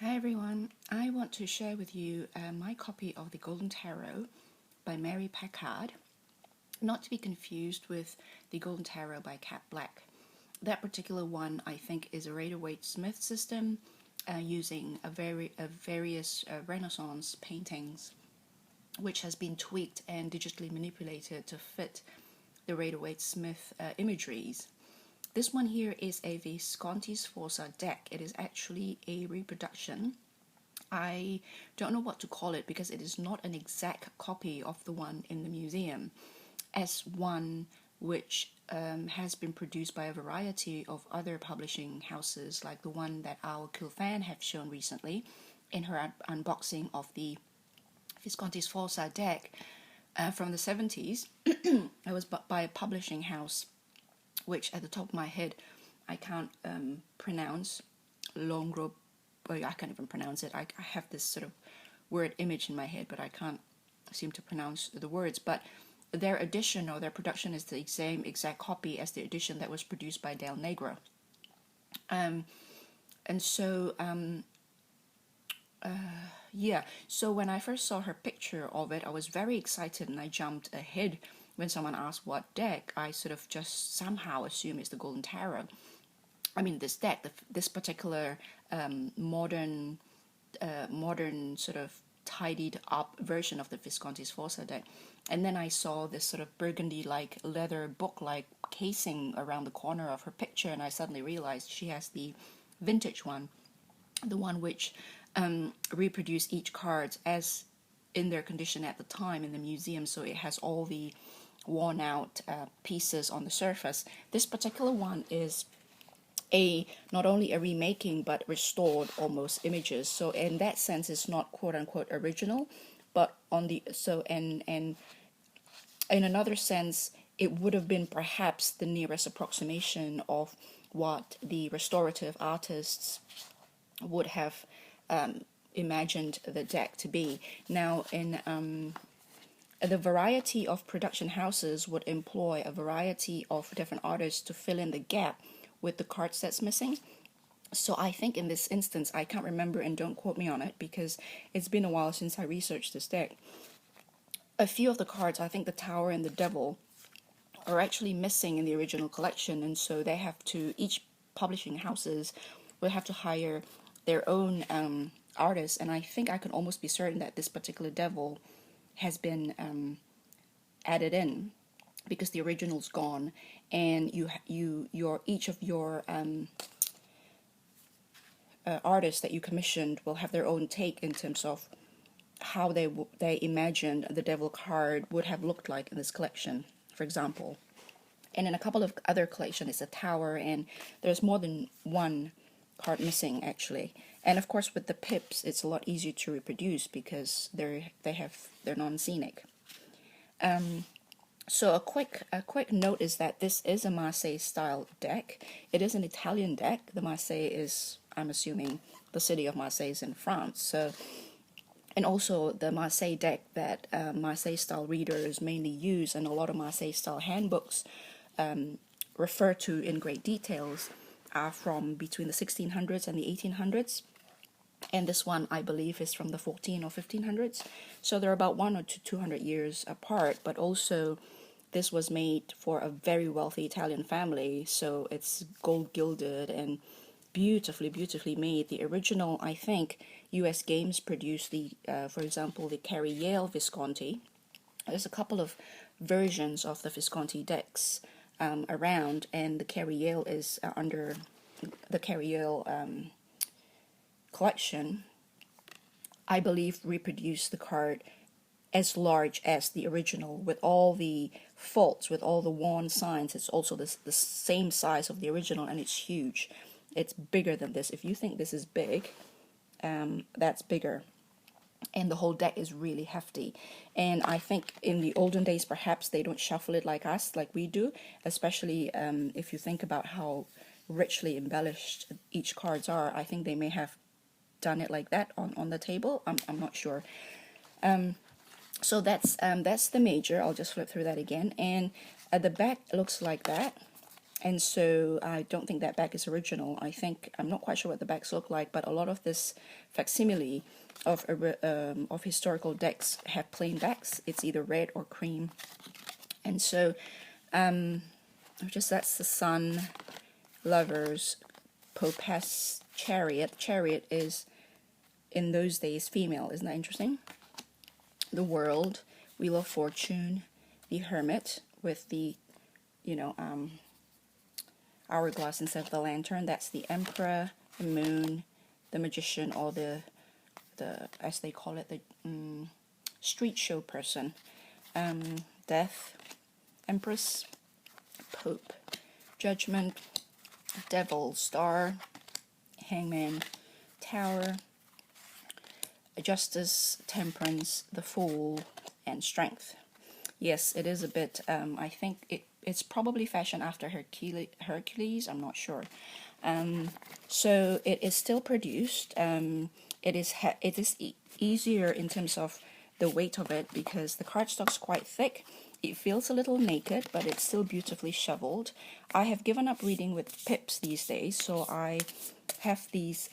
Hi everyone, I want to share with you my copy of The Golden Tarot by Mary Packard, not to be confused with The Golden Tarot by Cat Black. That particular one I think is a Rider-Waite-Smith system using various Renaissance paintings which has been tweaked and digitally manipulated to fit the Rider-Waite-Smith imageries. This one here is a Visconti-Sforza deck. It is actually a reproduction. I don't know what to call it because it is not an exact copy of the one in the museum, as one which has been produced by a variety of other publishing houses, like the one that our Kilfan have shown recently in her unboxing of the Visconti-Sforza deck from the 70s. It was by a publishing house which at the top of my head I can't pronounce. Longro, well, I can't even pronounce it. I have this sort of word image in my head, but I can't seem to pronounce the words. But their edition or their production is the same exact copy as the edition that was produced by Del Negro. So when I first saw her picture of it, I was very excited and I jumped ahead. When someone asked what deck, I sort of just somehow assume it's the Golden Tarot. I mean, this deck, this particular modern sort of tidied up version of the Visconti-Sforza deck. And then I saw this sort of burgundy-like leather book-like casing around the corner of her picture, and I suddenly realized she has the vintage one, the one which reproduced each card as in their condition at the time in the museum, so it has all the worn out pieces on the surface. This particular one is not only a remaking but restored almost images, so in that sense it's not quote unquote original, but in another sense it would have been perhaps the nearest approximation of what the restorative artists would have imagined the deck to be. Now in the variety of production houses would employ a variety of different artists to fill in the gap with the cards that's missing. So I think in this instance, I can't remember and don't quote me on it because it's been a while since I researched this deck. A few of the cards, I think the Tower and the Devil, are actually missing in the original collection, and so they have to, each publishing houses will have to hire their own artists, and I think I can almost be certain that this particular Devil has been added in because the original's gone, and each of your artists that you commissioned will have their own take in terms of how they imagined the Devil card would have looked like in this collection, for example. And in a couple of other collections, it's a Tower, and there's more than one card missing actually. And of course with the pips it's a lot easier to reproduce because they're non-scenic. So a quick note is that this is a Marseille style deck. It is an Italian deck. The Marseille is, I'm assuming, the city of Marseille is in France. So, and also the Marseille deck that Marseille style readers mainly use, and a lot of Marseille style handbooks refer to in great details, are from between the 1600s and the 1800s. And this one, I believe, is from the 14 or 1500s. So they're about 100 to 200 years apart, but also this was made for a very wealthy Italian family, so it's gold gilded and beautifully made. The original, I think, US Games produced for example, the Carrie Yale Visconti. There's a couple of versions of the Visconti decks around, and the Carrie Yale is under the Carrie Yale collection, I believe, reproduced the card as large as the original with all the faults, with all the worn signs. It's also the same size of the original, and it's huge. It's bigger than this. If you think this is big, that's bigger. And the whole deck is really hefty. And I think in the olden days, perhaps they don't shuffle it like us, like we do, especially if you think about how richly embellished each cards are. I think they may have done it like that on the table. I'm not sure. So that's the major. I'll just flip through that again, and at the back it looks like that, And so I don't think that back is original. I'm not quite sure what the backs look like, but a lot of this facsimile of historical decks have plain backs. It's either red or cream. And so that's the Sun, Lovers, Popes, Chariot. Chariot is, in those days, female. Isn't that interesting? The World, Wheel of Fortune, the Hermit with the, hourglass instead of the lantern. That's the Emperor, the Moon, the Magician, or the as they call it, the street show person. Death, Empress, Pope, Judgment, Devil, Star, Hangman, Tower, Justice, Temperance, the Fool, and Strength. Yes, it is a bit, I think it's probably fashioned after Hercules, I'm not sure. So it is still produced. It is easier in terms of the weight of it because the cardstock's quite thick. It feels a little naked, but it's still beautifully shoveled. I have given up reading with pips these days, so I have these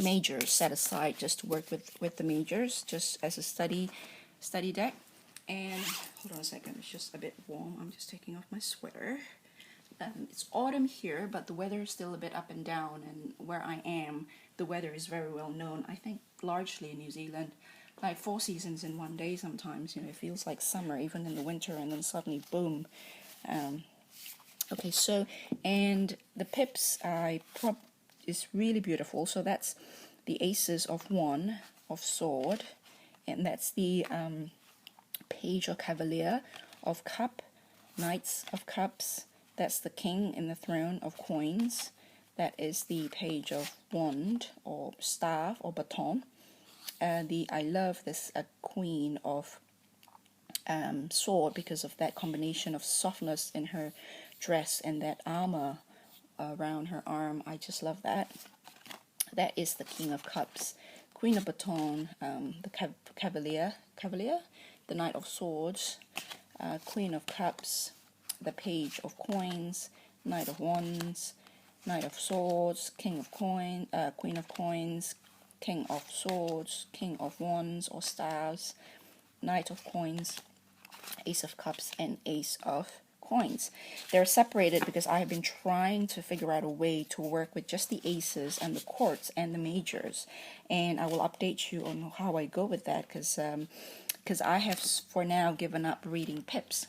majors set aside just to work with the majors, just as a study deck. And hold on a second, it's just a bit warm. I'm just taking off my sweater. It's autumn here, but the weather is still a bit up and down, and where I am, the weather is very well known. I think largely in New Zealand, like 4 seasons in one day sometimes. It feels like summer even in the winter, and then suddenly boom. Okay, so, and the pips is really beautiful. So that's the Aces of One of Sword, and that's the Page or Cavalier of Cup, Knights of Cups. That's the King in the Throne of Coins. That is the Page of Wand or Staff or Baton. I love this Queen of Sword because of that combination of softness in her dress and that armor around her arm. I just love that. That is the King of Cups. Queen of Baton, the Cavalier, the Knight of Swords, Queen of Cups, the Page of Coins, Knight of Wands, Knight of Swords, King of Coin, Queen of Coins, King of Swords, King of Wands or Staves, Knight of Coins, Ace of Cups, and Ace of Coins. They're separated because I have been trying to figure out a way to work with just the aces and the courts and the majors, and I will update you on how I go with that because I have for now given up reading pips.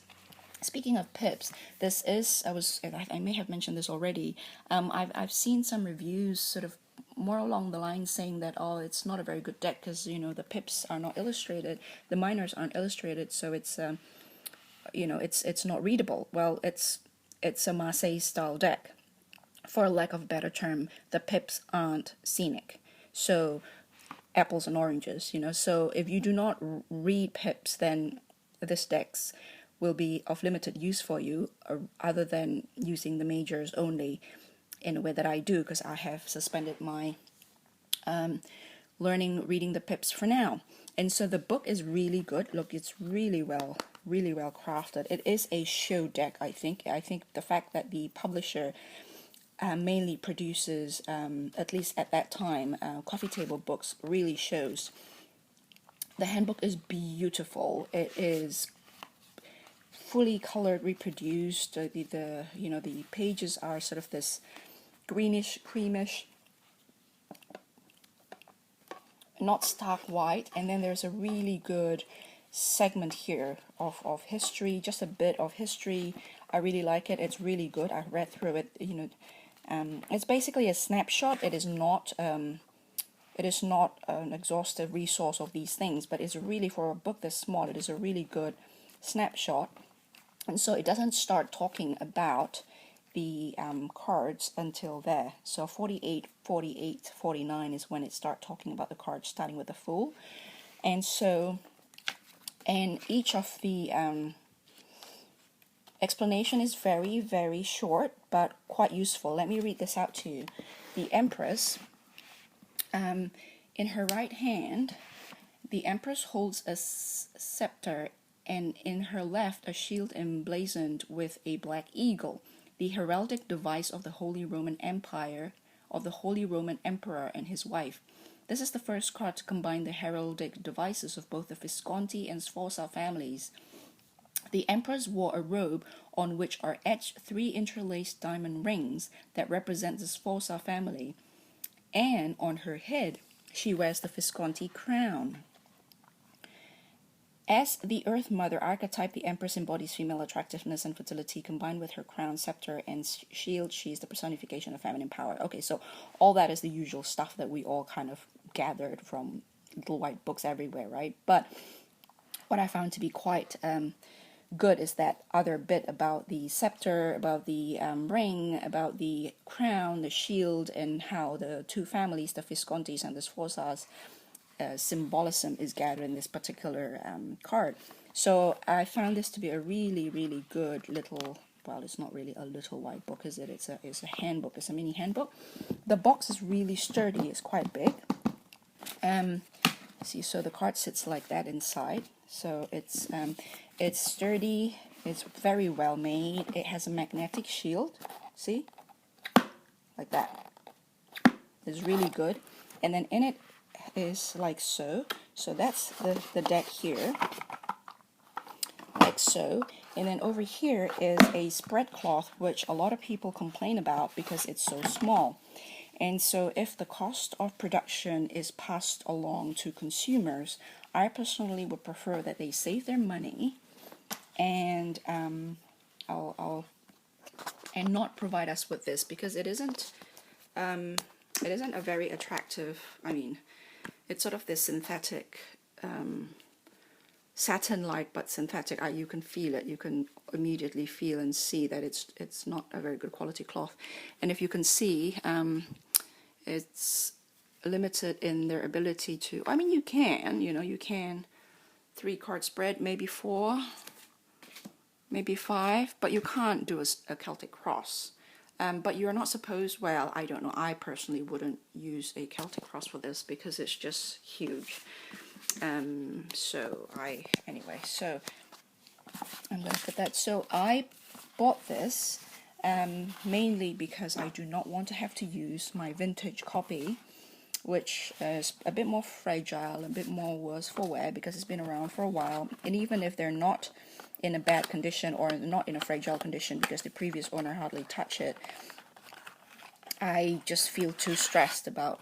Speaking of pips, I may have mentioned this already. I've seen some reviews sort of more along the line saying that it's not a very good deck because the pips are not illustrated, the minors aren't illustrated, so it's it's not readable. Well, it's a Marseille style deck. For lack of a better term, the pips aren't scenic. So apples and oranges, So if you do not read pips, then this deck's will be of limited use for you, other than using the majors only in a way that I do, because I have suspended my reading the pips for now. And so the book is really good. Look, it's really well crafted. It is a show deck, I think. I think the fact that the publisher mainly produces, at least at that time, coffee table books really shows. The handbook is beautiful. It is fully colored, reproduced. The pages are sort of this greenish, creamish, not stark white, and then there's a really good segment here of history, just a bit of history. I really like it. It's really good. I read through it. It's basically a snapshot. It is not an exhaustive resource of these things, but it's really, for a book this small, it is a really good snapshot. And so it doesn't start talking about the cards until there. So 48, 48, 49 is when it starts talking about the cards, starting with the Fool. And so, and each of the explanation is very, very short, but quite useful. Let me read this out to you. The Empress, in her right hand, the Empress holds a scepter, and in her left a shield emblazoned with a black eagle. the heraldic device of the Holy Roman Empire, of the Holy Roman Emperor and his wife. This is the first card to combine the heraldic devices of both the Visconti and Sforza families. The empress wore a robe on which are etched 3 interlaced diamond rings that represent the Sforza family, and on her head she wears the Visconti crown. As the Earth Mother archetype, the Empress embodies female attractiveness and fertility. Combined with her crown, scepter, and shield, she is the personification of feminine power. Okay, so all that is the usual stuff that we all kind of gathered from little white books everywhere, right? But what I found to be quite good is that other bit about the scepter, about the ring, about the crown, the shield, and how the two families, the Viscontis and the Sforzas, symbolism is gathered in this particular card. So I found this to be a really, really good little, well, it's not really a little white book, is it? It's a handbook, it's a mini handbook. The box is really sturdy, it's quite big. See, so the card sits like that inside. So it's sturdy, it's very well made. It has a magnetic shield, see? Like that. It's really good. And then in it is like so. So that's the deck here, like so. And then over here is a spread cloth, which a lot of people complain about because it's so small. And so if the cost of production is passed along to consumers, I personally would prefer that they save their money and and not provide us with this, because it isn't a very attractive, I mean, it's sort of this synthetic, satin-like, but synthetic. You can feel it. You can immediately feel and see that it's not a very good quality cloth. And if you can see, it's limited in their ability to, I mean, you can 3-card spread, maybe 4, maybe 5, but you can't do a Celtic cross. But you're not supposed, well, I don't know, I personally wouldn't use a Celtic cross for this because it's just huge. So I'm going to put that. So I bought this mainly because I do not want to have to use my vintage copy, which is a bit more fragile, a bit more worse for wear because it's been around for a while. And even if they're not in a bad condition or not in a fragile condition because the previous owner hardly touched it, I just feel too stressed about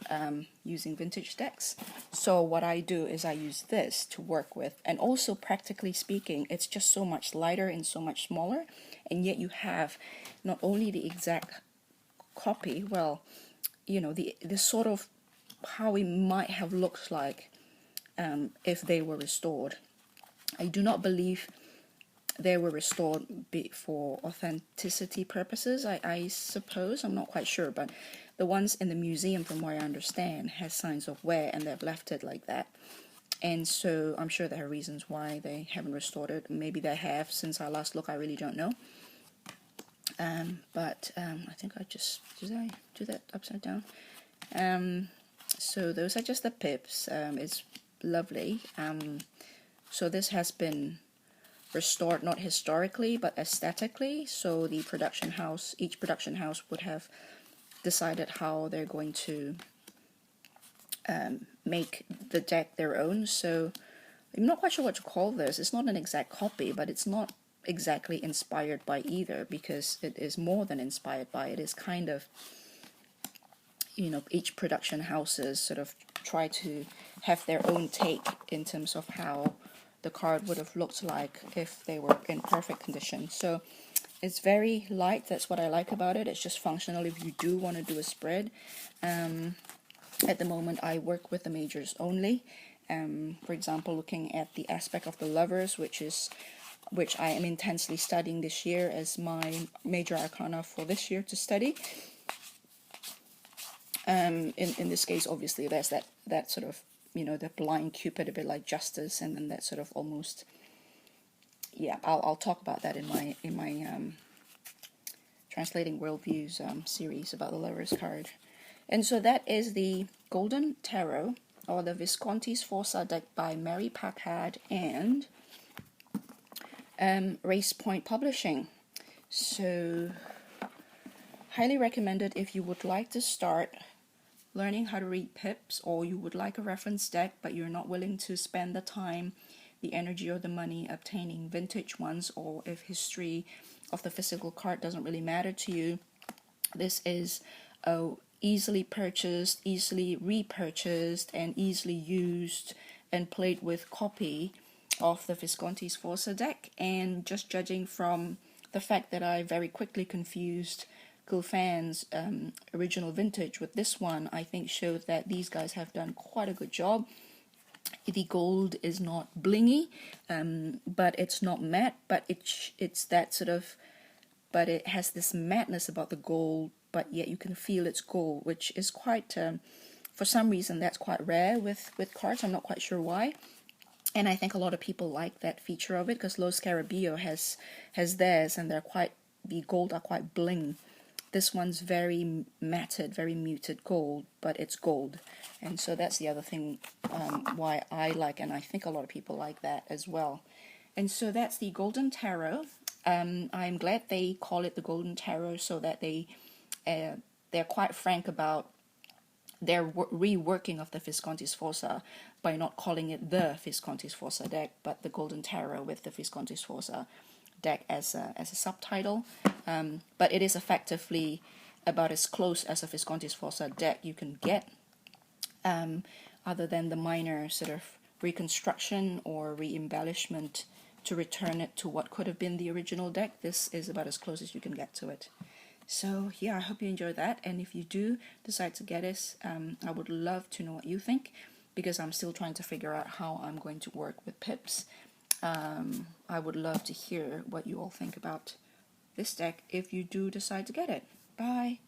using vintage decks. So what I do is I use this to work with, and also practically speaking, it's just so much lighter and so much smaller, and yet you have not only the exact copy, well, you know, the sort of how it might have looked like if they were restored. I do not believe they were restored for authenticity purposes, I suppose. I'm not quite sure, but the ones in the museum, from what I understand, has signs of wear and they've left it like that. And so I'm sure there are reasons why they haven't restored it. Maybe they have since our last look, I really don't know. But I think did I do that upside down? So those are just the pips. It's lovely. So this has been restored not historically but aesthetically. So the production house, each production house would have decided how they're going to make the deck their own. So I'm not quite sure what to call this. It's not an exact copy, but it's not exactly inspired by either, because it is more than inspired by. It is kind of, you know, each production houses sort of try to have their own take in terms of how the card would have looked like if they were in perfect condition. So it's very light. That's what I like about it. It's just functional if you do want to do a spread. At the moment I work with the majors only. For example, looking at the aspect of the lovers, which I am intensely studying this year as my major arcana for this year to study. In this case, obviously, there's that sort of, you know, the blind Cupid, a bit like Justice, and then that sort of almost, yeah, I'll talk about that in my Translating Worldviews series about the Lovers card. And so that is the Golden Tarot, or the Visconti-Sforza deck by Mary Packard and Race Point Publishing. So highly recommend it if you would like to start learning how to read pips, or you would like a reference deck but you're not willing to spend the time, the energy, or the money obtaining vintage ones, or if history of the physical card doesn't really matter to you. This is a easily purchased, easily repurchased, and easily used and played with copy of the Visconti-Sforza deck. And just judging from the fact that I very quickly confused Gulfan's original vintage with this one, I think shows that these guys have done quite a good job. The gold is not blingy, but it's not matte, but it's that sort of, but it has this madness about the gold, but yet you can feel it's gold, which is quite, for some reason, that's quite rare with cards. I'm not quite sure why. And I think a lot of people like that feature of it, because Los Scarabeo has theirs, and the gold are quite bling. This one's very matted, very muted gold, but it's gold. And so that's the other thing why I like, and I think a lot of people like that as well. And so that's the Golden Tarot. I'm glad they call it the Golden Tarot, so that they're quite frank about their reworking of the Visconti-Sforza by not calling it the Visconti-Sforza deck, but the Golden Tarot with the Visconti-Sforza deck as a subtitle. But it is effectively about as close as a Visconti-Sforza deck you can get, other than the minor sort of reconstruction or re-embellishment to return it to what could have been the original deck. This is about as close as you can get to it. So yeah, I hope you enjoy that, and if you do decide to get this, I would love to know what you think, because I'm still trying to figure out how I'm going to work with pips. I would love to hear what you all think about this deck if you do decide to get it. Bye!